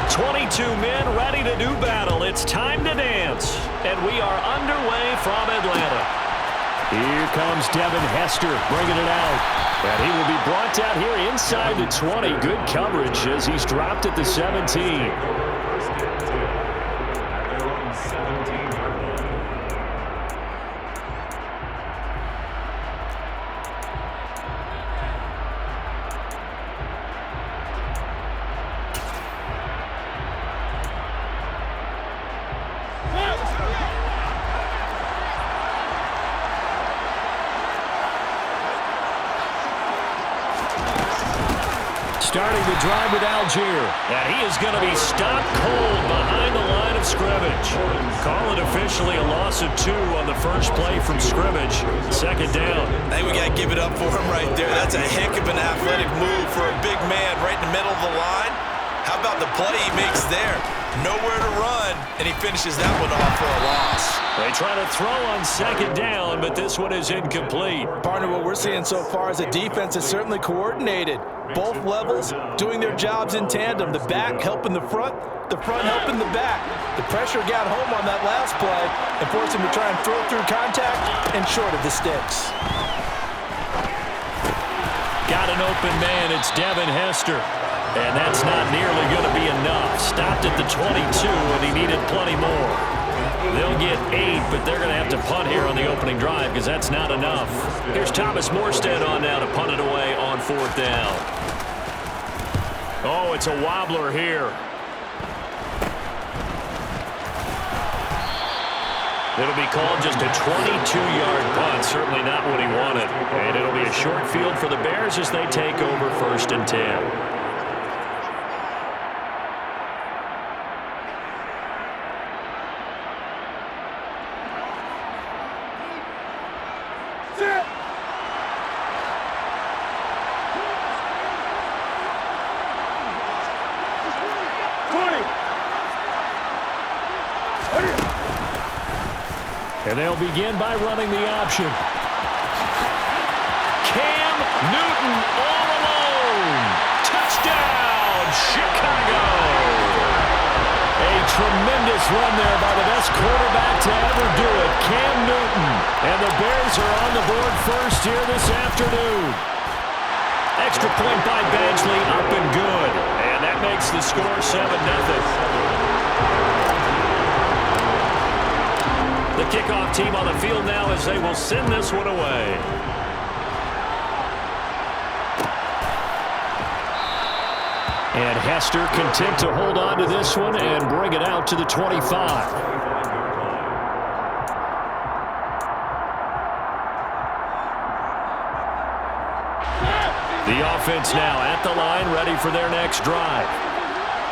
22 men ready to do battle. It's time to dance. And we are underway from Atlanta. Here comes Devin Hester bringing it out. And he will be brought down here inside the 20. Good coverage as he's dropped at the 17. Starting the drive with Algier. And he is going to be stopped cold behind the line of scrimmage. Call it officially a loss of 2 on the first play from scrimmage. Second down. I think we got to give it up for him right there. That's a heck of an athletic move for a big man right in the middle of the line. How about the play he makes there? Nowhere to run, and he finishes that one off for a loss. They try to throw on second down, but this one is incomplete. Partner, what we're seeing so far is the defense is certainly coordinated. Both levels doing their jobs in tandem. The back helping the front helping the back. The pressure got home on that last play and forced him to try and throw through contact and short of the sticks. Got an open man. It's Devin Hester. And that's not nearly going to be enough. Stopped at the 22, and he needed plenty more. They'll get 8, but they're going to have to punt here on the opening drive because that's not enough. Here's Thomas Morstead on now to punt it away on 4th down. Oh, it's a wobbler here. It'll be called just a 22-yard punt. Certainly not what he wanted. And it'll be a short field for the Bears as they take over 1st and 10. And they'll begin by running the option. Cam Newton all alone. Touchdown, Chicago. A tremendous run there by the best quarterback to ever do it, Cam Newton. And the Bears are on the board first here this afternoon. Extra point by Badgley, up and good. And that makes the score 7-0. The kickoff team on the field now as they will send this one away. And Hester content to hold on to this one and bring it out to the 25. The offense now at the line, ready for their next drive.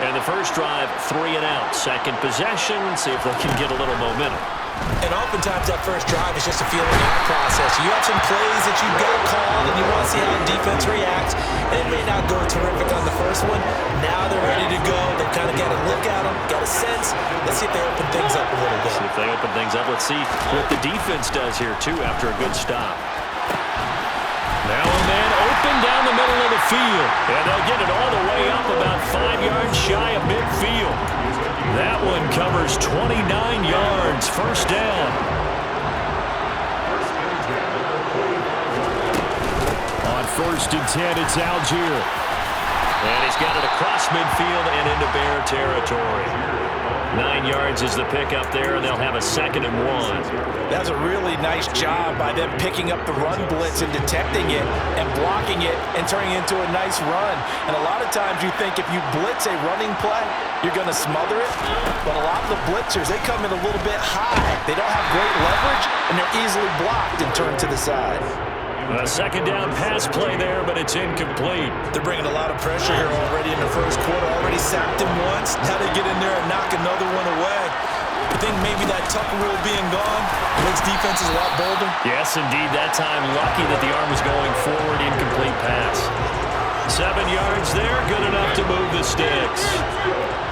And the first drive, 3 and out. Second possession, see if they can get a little momentum. And oftentimes that first drive is just a feeling out process. You have some plays that you've got called and you want to see how the defense reacts. And it may not go terrific on the first one. Now they're ready to go. They've kind of got a look at them, got a sense. Let's see if they open things up a little bit. See if they open things up. Let's see what the defense does here, too, after a good stop. Now a man open down the middle of the field. And they'll get it all the way up about 5 yards shy of midfield. That one covers 29 yards. First down. On 1st and 10, it's Algier. And he's got it across midfield and into Bear territory. 9 yards is the pickup there, and they'll have a 2nd and 1. That's a really nice job by them picking up the run blitz and detecting it and blocking it and turning it into a nice run. And a lot of times you think if you blitz a running play, you're going to smother it. But a lot of the blitzers, they come in a little bit high. They don't have great leverage, and they're easily blocked and turned to the side. A 2nd down pass play there, but it's incomplete. They're bringing a lot of pressure here already in the first quarter. Already sacked him once. Now they get in there and knock another one away. I think maybe that Tucker rule being gone makes defenses a lot bolder. Yes, indeed. That time, lucky that the arm was going forward. Incomplete pass. 7 yards there, good enough to move the sticks.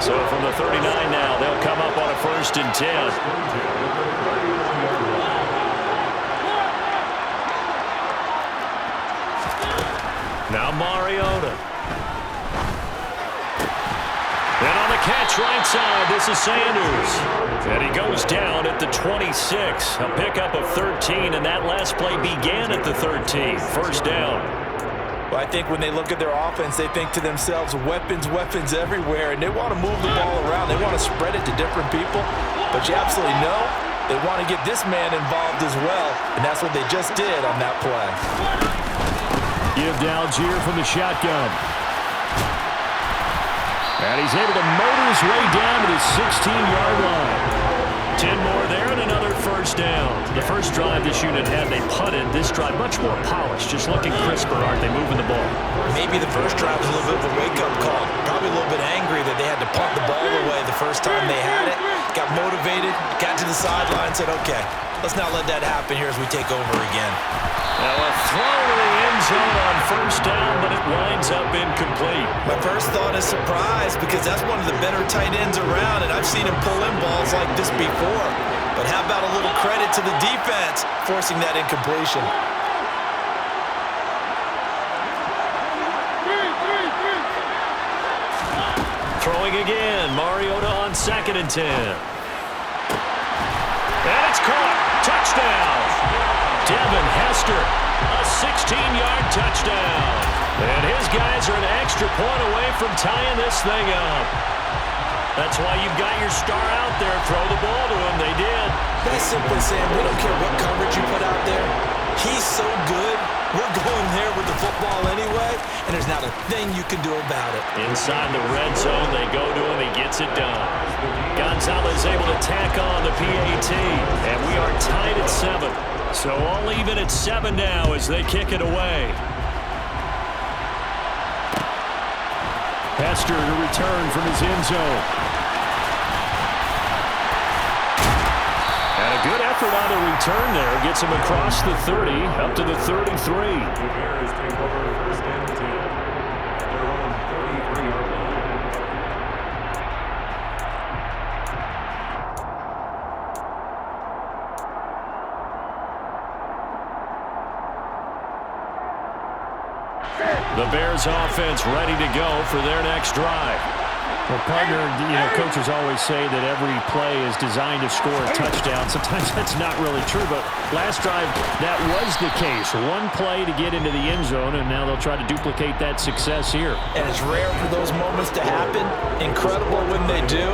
So from the 39 now, they'll come up on a 1st and 10. Now Mariota. And on the catch right side. This is Sanders. And he goes down at the 26. A pickup of 13, and that last play began at the 13. First down. Well, I think when they look at their offense, they think to themselves, weapons, weapons everywhere, and they want to move the ball around. They want to spread it to different people, but you absolutely know they want to get this man involved as well, and that's what they just did on that play. Give to Algier from the shotgun. And he's able to motor his way down to the 16-yard line. 10 more there and another first down. The first drive this unit had, they punted. This drive much more polished, just looking crisper, aren't they, moving the ball? Maybe the first drive was a little bit of a wake-up call. Probably a little bit angry that they had to punt the ball away the first time they had it. Got motivated, got to the sideline, said, okay, let's not let that happen here as we take over again. Now a throw to the end zone on first down, but it winds up incomplete. My first thought is surprise because that's one of the better tight ends around, and I've seen him pull in balls like this before. But how about a little credit to the defense forcing that incompletion? Throwing again, Mariota on 2nd and 10. And it's caught. Touchdown. Devin Hester, a 16-yard touchdown. And his guys are an extra point away from tying this thing up. That's why you've got your star out there. Throw the ball to him. They did. That's simply saying we don't care what coverage you put out there. He's so good. We're going there with the football anyway, and there's not a thing you can do about it. Inside the red zone, they go to him. He gets it done. Gonzalez able to tack on the PAT, and we are tied at 7. So all even at 7 now as they kick it away. Hester to return from his end zone. And a good effort on the return there. Gets him across the 30, up to the 33. The Bears offense ready to go for their next drive. Well, partner, coaches always say that every play is designed to score a touchdown. Sometimes that's not really true, but last drive, that was the case. One play to get into the end zone, and now they'll try to duplicate that success here. And it's rare for those moments to happen. Incredible when they do.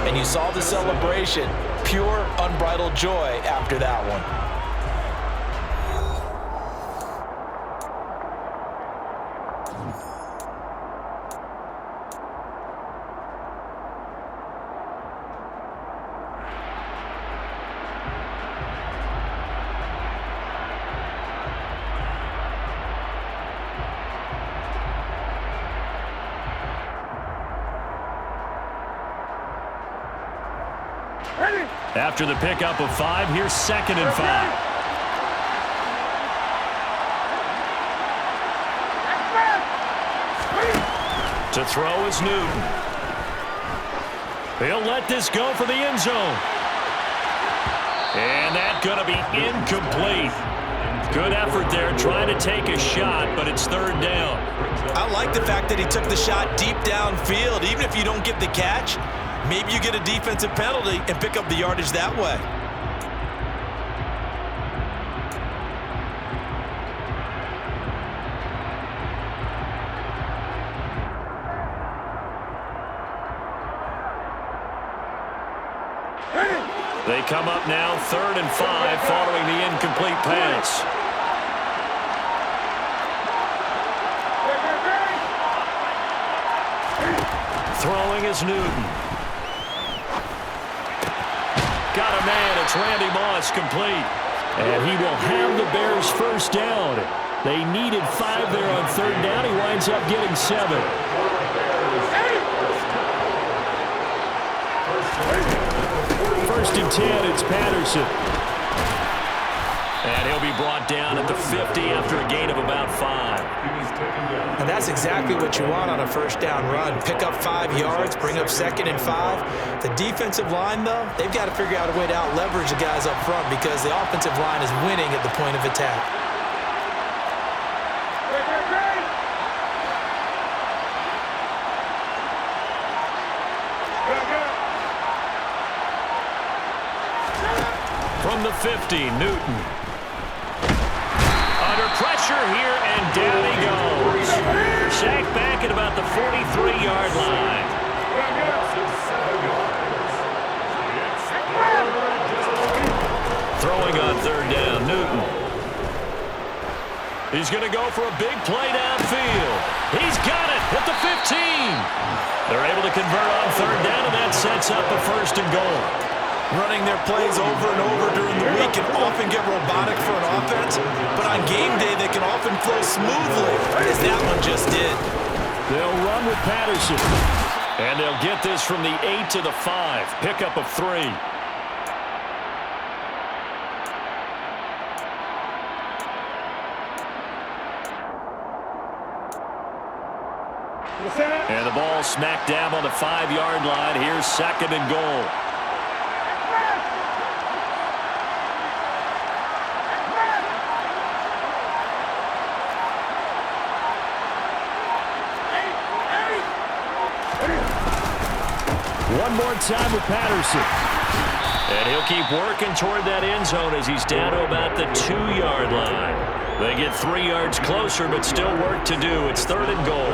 And you saw the celebration. Pure, unbridled joy after that one. After the pickup of 5, here's 2nd and 5. To throw is Newton. He'll let this go for the end zone. And that's going to be incomplete. Good effort there trying to take a shot, but it's 3rd down. I like the fact that he took the shot deep downfield. Even if you don't get the catch, maybe you get a defensive penalty and pick up the yardage that way. They come up now 3rd and 5 following the incomplete pass. Throwing is Newton. Got a man. It's Randy Moss complete. And he will have the Bears first down. They needed 5 there on 3rd down. He winds up getting 7. First and 10, it's Patterson. And he'll be brought down at the 50 after a gain of about 5. And that's exactly what you want on a first down run. Pick up 5 yards, bring up 2nd and 5. The defensive line, though, they've got to figure out a way to out-leverage the guys up front because the offensive line is winning at the point of attack. from the 50, Newton. Under pressure here, and down he goes. Sacked back at about the 43-yard line. Throwing on third down, Newton. He's going to go for a big play downfield. He's got it at the 15. They're able to convert on third down, and that sets up a first and goal. Running their plays over and over during the week can often get robotic for an offense, but on game day they can often flow smoothly, as that one just did. They'll run with Patterson, and they'll get this from the 8 to the 5. Pickup of 3. And the ball smacked down on the 5-yard line. Here's second and goal. One more time with Patterson. And he'll keep working toward that end zone as he's down to about the 2-yard line. They get 3 yards closer, but still work to do. It's third and goal.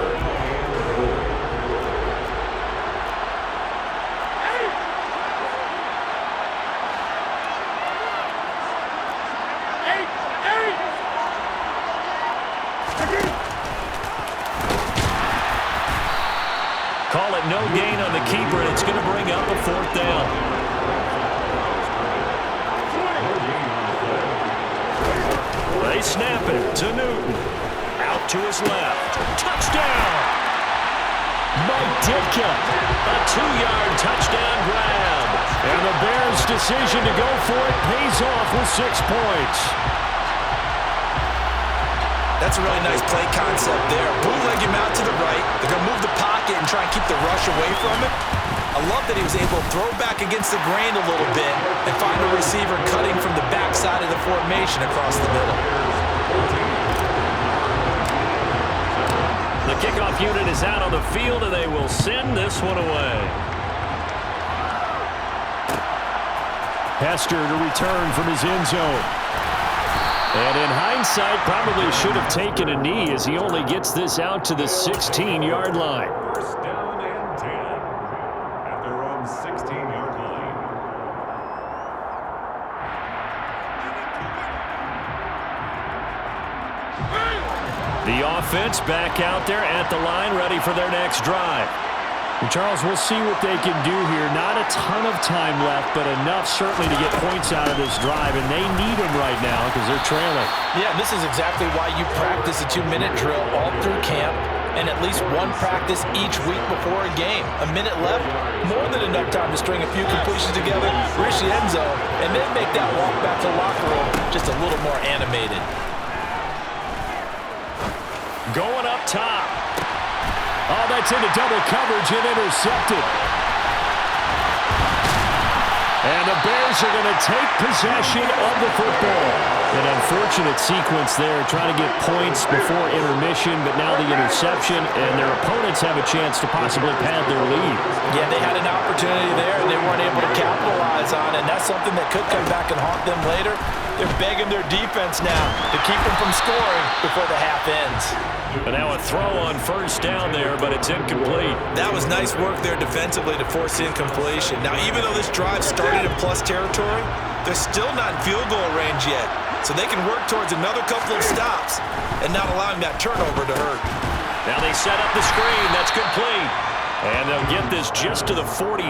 Call it no gain on the keeper, and it's going to bring up a fourth down. They snap it to Newton. Out to his left. Touchdown! Mike Ditka. A 2-yard touchdown grab. And the Bears' decision to go for it pays off with 6 points. That's a really nice play concept there. Bootleg him out to the right. They're going to move the pocket and try and keep the rush away from him. I love that he was able to throw back against the grain a little bit and find a receiver cutting from the backside of the formation across the middle. The kickoff unit is out on the field, and they will send this one away. Hester to return from his end zone. And in hindsight, probably should have taken a knee as he only gets this out to the 16-yard line. First down and 10 at their own 16-yard line. The offense back out there at the line, ready for their next drive. And Charles, we'll see what they can do here. Not a ton of time left, but enough certainly to get points out of this drive, and they need them right now because they're trailing. Yeah, this is exactly why you practice a 2-minute drill all through camp and at least one practice each week before a game. A minute left, more than enough time to string a few completions together, reach the end zone, and then make that walk back to the locker room just a little more animated. Going up top. Oh, that's into double coverage and intercepted. And the Bears are going to take possession of the football. An unfortunate sequence there, trying to get points before intermission, but now the interception, and their opponents have a chance to possibly pad their lead. Yeah, they had an opportunity there, and they weren't able to capitalize on it, and that's something that could come back and haunt them later. They're begging their defense now to keep them from scoring before the half ends. And now a throw on first down there, but it's incomplete. That was nice work there defensively to force incompletion. Now, even though this drive started in plus territory, they're still not in field goal range yet. So they can work towards another couple of stops and not allowing that turnover to hurt. Now they set up the screen. That's complete. And they'll get this just to the 47.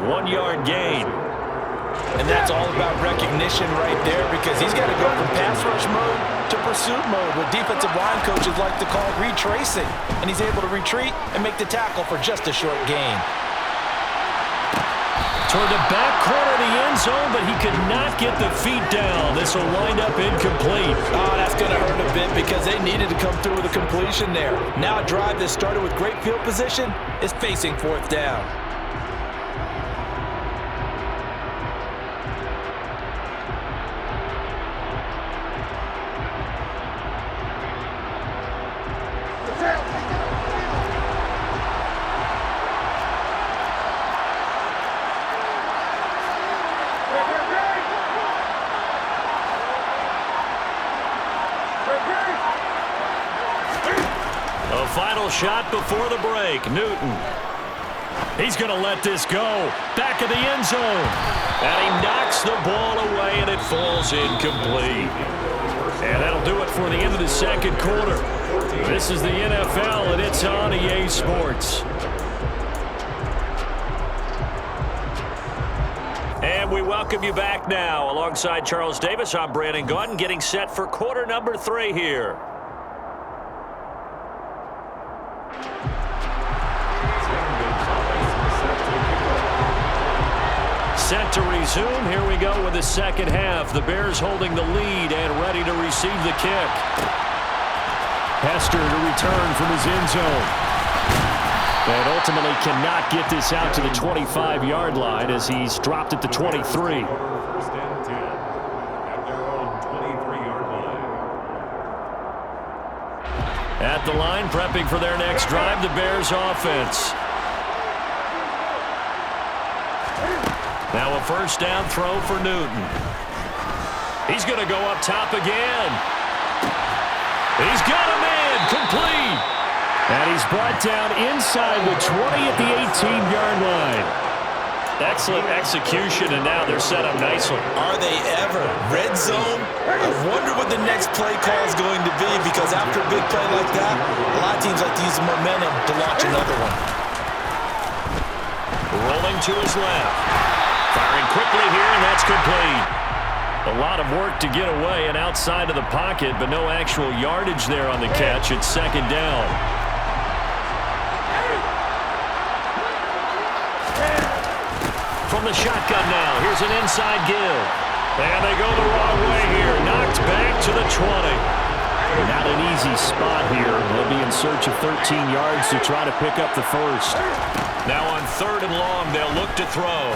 1-yard gain. And that's all about recognition right there, because he's got to go from pass rush mode to pursuit mode, what defensive line coaches like to call retracing. And he's able to retreat and make the tackle for just a short gain. Toward the back corner of the end zone, but he could not get the feet down. This will wind up incomplete. Oh, that's going to hurt a bit because they needed to come through with a completion there. Now a drive that started with great field position is facing fourth down. Final shot before the break. Newton. He's going to let this go. Back of the end zone. And he knocks the ball away, and it falls incomplete. And that'll do it for the end of the second quarter. This is the NFL, and it's on EA Sports. And we welcome you back now. Alongside Charles Davis, I'm Brandon Gaudin, getting set for quarter number 3 here. Set to resume. Here we go with the second half. The Bears holding the lead and ready to receive the kick. Hester to return from his end zone. And ultimately cannot get this out to the 25-yard line as he's dropped at the 23. First and 10 at their own 23-yard line. At the line, prepping for their next drive, the Bears offense. Now a first down throw for Newton. He's going to go up top again. He's got a man, complete. And he's brought down inside the 20 at the 18-yard line. Excellent execution, and now they're set up nicely. Are they ever? Red zone? I wonder what the next play call is going to be, because after a big play like that, a lot of teams like to use the momentum to launch another one. Rolling to his left. Firing quickly here, and that's complete. A lot of work to get away and outside of the pocket, but no actual yardage there on the catch. It's second down. From the shotgun now, here's an inside give. And they go the wrong way here. Knocked back to the 20. Not an easy spot here. They'll be in search of 13 yards to try to pick up the first. Now on third and long, they'll look to throw.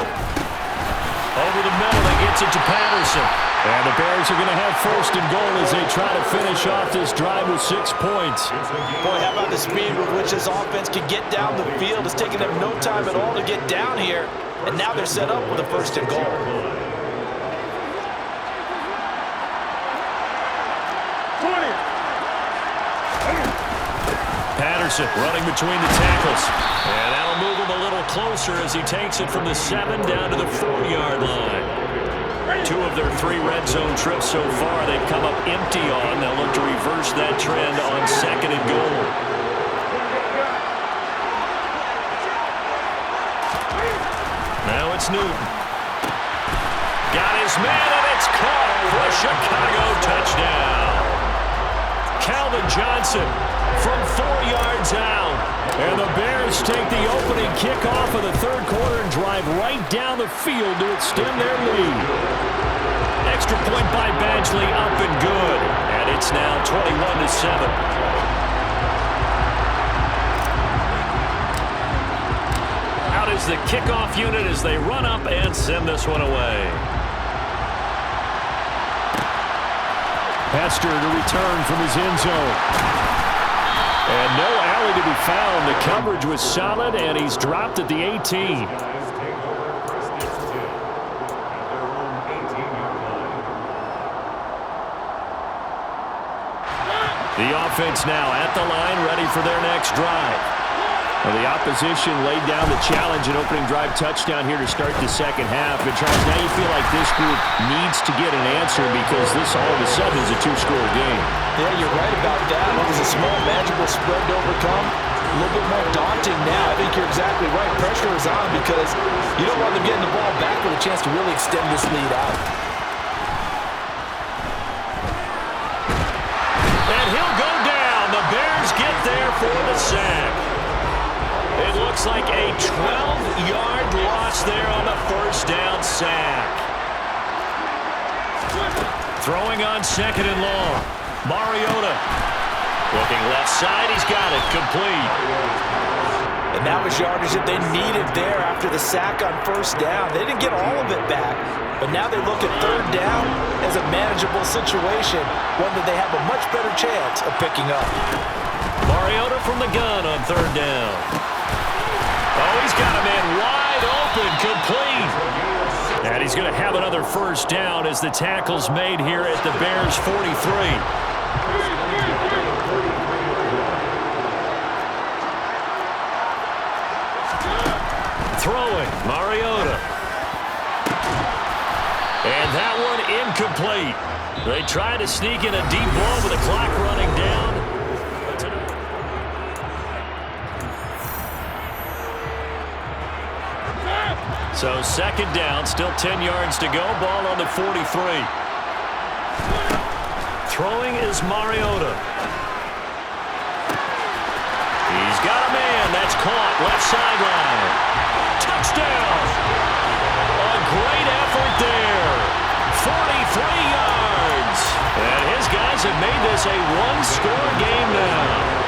Over the middle, he gets it to Patterson. And the Bears are going to have first and goal as they try to finish off this drive with 6 points. Boy, how about the speed with which this offense can get down the field? It's taking them no time at all to get down here. And now they're set up with a first and goal. Patterson running between the tackles. And that'll move him a little closer as he takes it from the 7 down to the 4-yard line. 2 of their 3 red zone trips so far they've come up empty on. They'll look to reverse that trend on second and goal. Now it's Newton. Got his man, and it's caught for a Chicago touchdown. Calvin Johnson from 4 yards out. And the Bears take the opening kickoff of the third quarter and drive right down the field to extend their lead. Extra point by Badgley, up and good. And it's now 21-7. Is the kickoff unit as they run up and send this one away. Hester to return from his end zone. And no alley to be found. The coverage was solid, and he's dropped at the 18. The offense now at the line, ready for their next drive. Well, the opposition laid down the challenge, an opening drive touchdown here to start the second half. And Charles, now you feel like this group needs to get an answer because this all of a sudden is a 2-score game. Yeah, you're right about that. It was a small, manageable spread to overcome. A little bit more daunting now. I think you're exactly right. Pressure is on because you don't want them getting the ball back with a chance to really extend this lead out. And he'll go down. The Bears get there for the sack. It looks like a 12-yard loss there on the first down sack. Throwing on second and long. Mariota. Looking left side. He's got it. Complete. And that was yardage that they needed there after the sack on first down. They didn't get all of it back. But now they look at third down as a manageable situation, one that they have a much better chance of picking up. Mariota from the gun on third down. Oh, he's got a man wide open, complete. And he's going to have another first down as the tackle's made here at the Bears' 43. Throwing, Mariota. And that one incomplete. They try to sneak in a deep ball with the clock running down. So second down, still 10 yards to go. Ball on the 43. Throwing is Mariota. He's got a man. That's caught. Left sideline. Touchdown. A great effort there. 43 yards. And his guys have made this a one-score game now.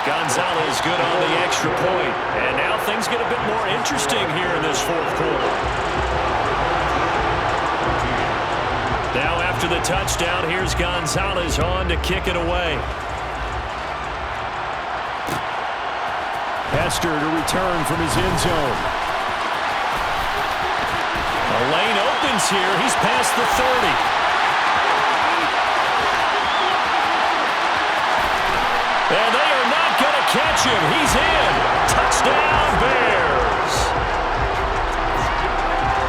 Gonzalez good on the extra point. And now things get a bit more interesting here in this fourth quarter. Now after the touchdown, here's Gonzalez on to kick it away. Hester to return from his end zone. The lane opens here. He's past the 30. And they are not going to catch him. He's in. Touchdown, Bears.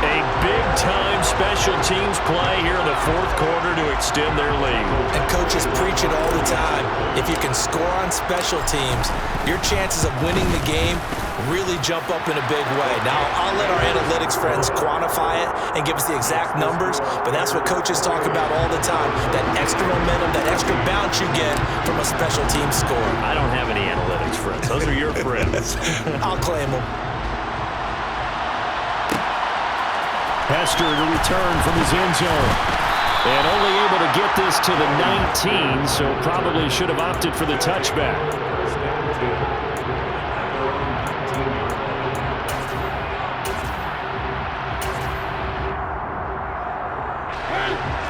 A big-time special teams play here in the fourth quarter to extend their lead. And coaches preach it all the time. If you can score on special teams, your chances of winning the game really jump up in a big way. Now, I'll let our analytics friends quantify it and give us the exact numbers, but that's what coaches talk about all the time. That extra momentum, that extra bounce you get from a special team score. I don't have any analytics friends. Those are your friends. I'll claim them. Hester to return from his end zone. And only able to get this to the 19, so probably should have opted for the touchback.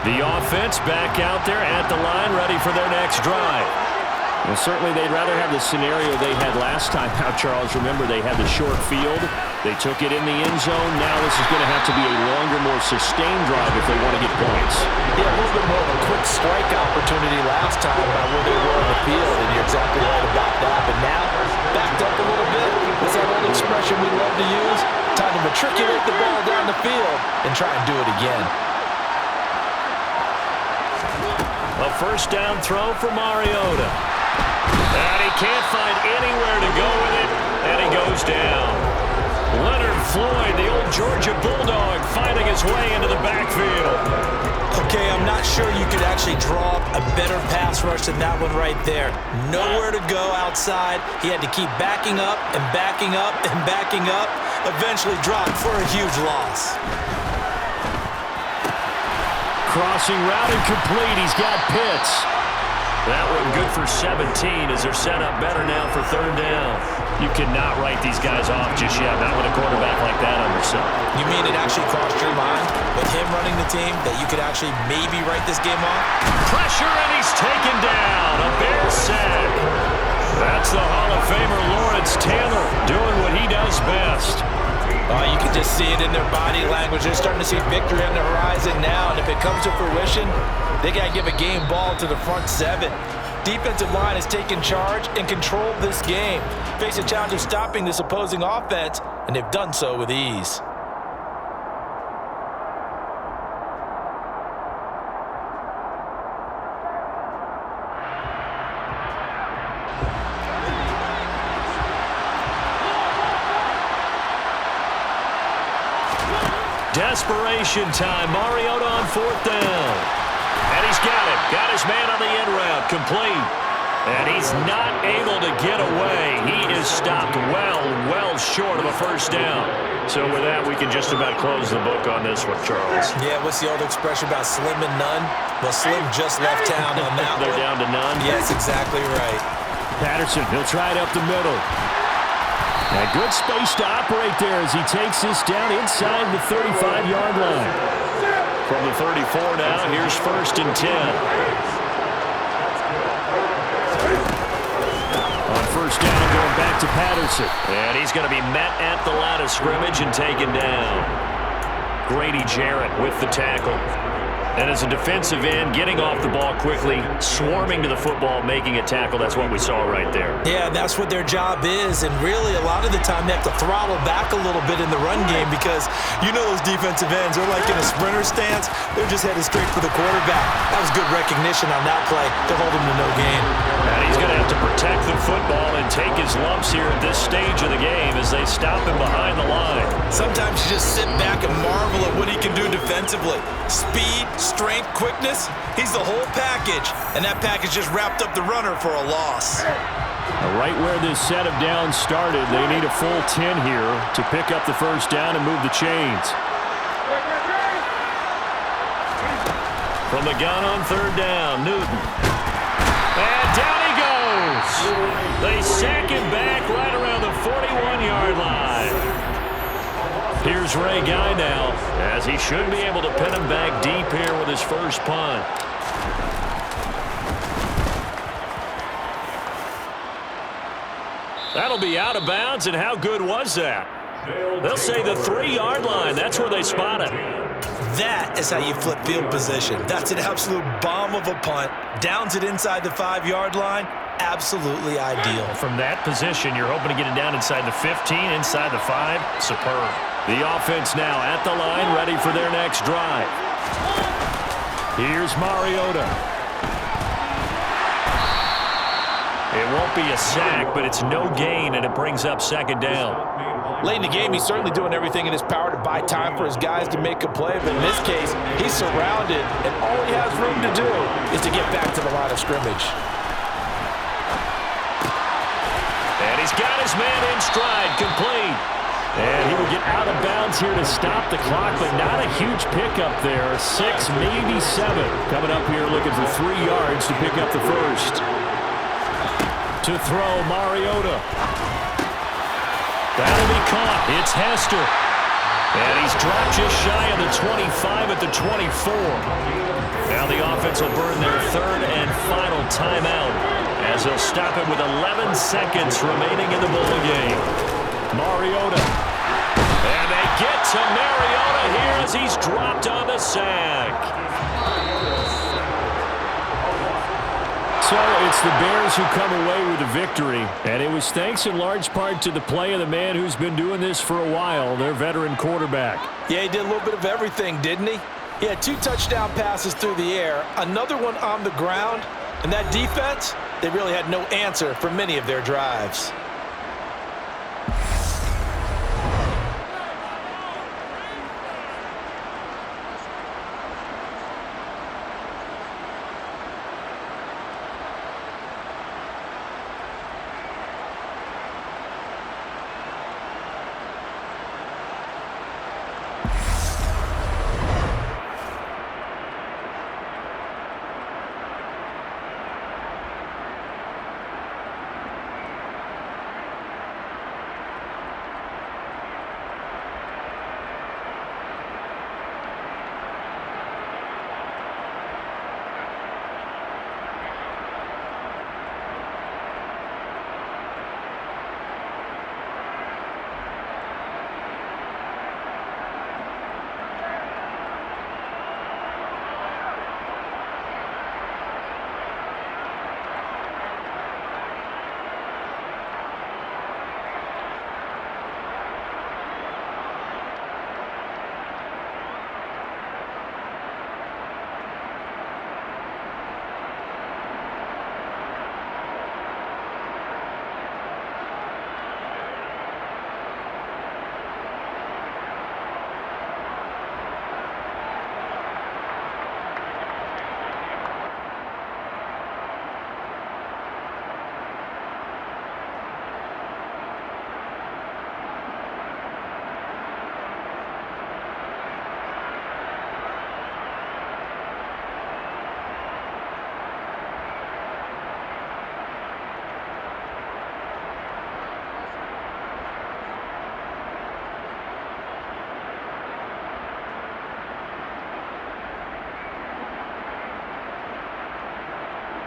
The offense back out there at the line, ready for their next drive. Well, certainly they'd rather have the scenario they had last time out, Charles. Remember, they had the short field. They took it in the end zone. Now this is going to have to be a longer, more sustained drive if they want to get points. Yeah, a little bit more of a quick strike opportunity last time by where they were on the field, and you're exactly right about that. But now, backed up a little bit. What's that old expression we love to use? Time to matriculate the ball down the field and try and do it again. A first down throw for Mariota. And he can't find anywhere to go with it, and he goes down. Leonard Floyd, the old Georgia Bulldog, finding his way into the backfield. Okay, I'm not sure you could actually draw up a better pass rush than that one right there. Nowhere to go outside. He had to keep backing up and backing up and backing up. Eventually dropped for a huge loss. Crossing route incomplete. He's got Pitts. That one good for 17 as they're set up better now for third down. You cannot write these guys off just yet, not with a quarterback like that on their side. You mean it actually crossed your mind with him running the team that you could actually maybe write this game off? Pressure, and he's taken down. A Bear sack. That's the Hall of Famer Lawrence Taylor doing what he does best. You can just see it in their body language. They're starting to see victory on the horizon now, and if it comes to fruition, they got to give a game ball to the front seven. Defensive line has taken charge and controlled this game. Face a challenge of stopping this opposing offense, and they've done so with ease. Desperation time. Mariota on fourth down. And he's got it. Got his man on the end route. Complete. And he's not able to get away. He is stopped well short of a first down. So with that, we can just about close the book on this one, Charles. Yeah, what's the old expression about slim and none? Well, Slim just left town on that They're one. down to none? Yes, exactly right. Patterson, he'll try it up the middle. A good space to operate there as he takes this down inside the 35-yard line. From the 34 now, here's first and 10. On first down, going back to Patterson. And he's going to be met at the line of scrimmage and taken down. Grady Jarrett with the tackle. And as a defensive end, getting off the ball quickly, swarming to the football, making a tackle, that's what we saw right there. Yeah, that's what their job is. And really, a lot of the time, they have to throttle back a little bit in the run game because you know those defensive ends, they're like in a sprinter stance. They're just headed straight for the quarterback. That was good recognition on that play to hold him to no gain. And he's going to have to protect the football and take his lumps here at this stage of the game as they stop him behind the line. Sometimes you just sit back and marvel at what he can do defensively. Speed, strength, quickness, he's the whole package. And that package just wrapped up the runner for a loss. Right where this set of downs started, they need a full 10 here to pick up the first down and move the chains. From the gun on third down, Newton. And down he goes. They sack him back right around the 41-yard line. Here's Ray Guy now, as he should be able to pin him back deep here with his first punt. That'll be out of bounds, and how good was that? They'll say the 3-yard line. That's where they spot it. That is how you flip field position. That's an absolute bomb of a punt. Downs it inside the 5-yard line. Absolutely ideal. From that position, you're hoping to get it down inside the 15, inside the 5. Superb. The offense now at the line, ready for their next drive. Here's Mariota. It won't be a sack, but it's no gain, and it brings up second down. Late in the game, he's certainly doing everything in his power to buy time for his guys to make a play, but in this case, he's surrounded, and all he has room to do is to get back to the line of scrimmage. And he's got his man in stride, complete. And he will get out of bounds here to stop the clock, but not a huge pickup there. 6, maybe 7. Coming up here looking for 3 yards to pick up the first. To throw, Mariota. That'll be caught. It's Hester. And he's dropped just shy of the 25 at the 24. Now the offense will burn their third and final timeout as they'll stop it with 11 seconds remaining in the ball game. Mariota. And they get to Mariota here as he's dropped on the sack. So it's the Bears who come away with the victory, and it was thanks in large part to the play of the man who's been doing this for a while, their veteran quarterback. Yeah, he did a little bit of everything, didn't he? He had 2 touchdown passes through the air, another one on the ground, and that defense, they really had no answer for many of their drives.